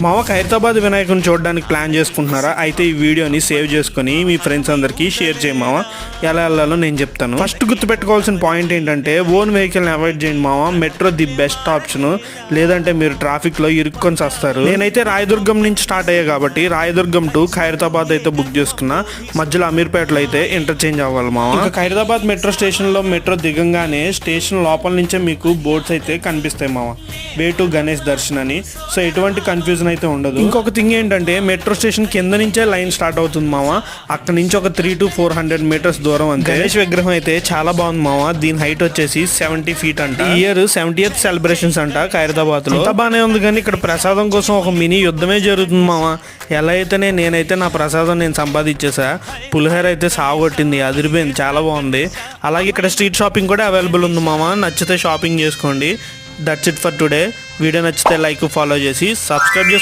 మామ ఖైరతాబాద్ వినాయకుని చూడడానికి ప్లాన్ చేసుకుంటున్నారా? అయితే ఈ వీడియోని సేవ్ చేసుకొని మీ ఫ్రెండ్స్ అందరికీ షేర్ చేయి మామ. ఎలా వెళ్ళాలో నేను చెప్తాను. ఫస్ట్ గుర్తుపెట్టుకోవాల్సిన పాయింట్ ఏంటంటే ఓన్ వెహికల్ని అవాయిడ్ చేయండి మామ. Metro the best option. లేదంటే మీరు ట్రాఫిక్లో ఇరుక్కొని వస్తారు. నేనైతే రాయదుర్గం నుంచి స్టార్ట్ అయ్యా కాబట్టి రాయదుర్గం టు ఖైరతాబాద్ అయితే బుక్ చేసుకున్నా. మధ్యలో అమీర్పేటలో అయితే ఇంటర్చేంజ్ అవ్వాలి మామ. ఇంకా ఖైరతాబాద్ మెట్రో స్టేషన్లో మెట్రో దిగంగానే స్టేషన్ లోపల నుంచే మీకు బోర్డ్స్ అయితే కనిపిస్తాయి మామ. వే టు గణేష్ దర్శన్ అని. సో ఎటువంటి కన్ఫ్యూజన్ అయితే ఉండదు. ఇంకొక థింగ్ ఏంటంటే మెట్రో స్టేషన్ కింద నుంచే లైన్ స్టార్ట్ అవుతుంది మామ. అక్కడ నుంచి ఒక 300 to 400 మీటర్స్ దూరం అంతే. గణేష్ విగ్రహం అయితే చాలా బాగుంది మామ. దీని హైట్ వచ్చేసి 70 feet అంట. ఈ ఇయర్ 70th సెలబ్రేషన్స్ అంట ఖైరతాబాద్ లో. అంతా బానే ఉంది కానీ ఇక్కడ ప్రసాదం కోసం ఒక మినీ యుద్ధమే జరుగుతుంది మామ. ఎలా అయితేనే నేనైతే నా ప్రసాదం నేను సంపాదించేసా. పులిహోర అయితే సాగొట్టింది, అదిరిపోయింది, చాలా బాగుంది. అలాగే ఇక్కడ స్ట్రీట్ షాపింగ్ కూడా అవైలబుల్ ఉంది మామ. నచ్చితే షాపింగ్ చేసుకోండి. That's it for today. Video నచ్చితే లైక్, ఫాలో చేసి సబ్స్క్రైబ్ చేసుకోండి.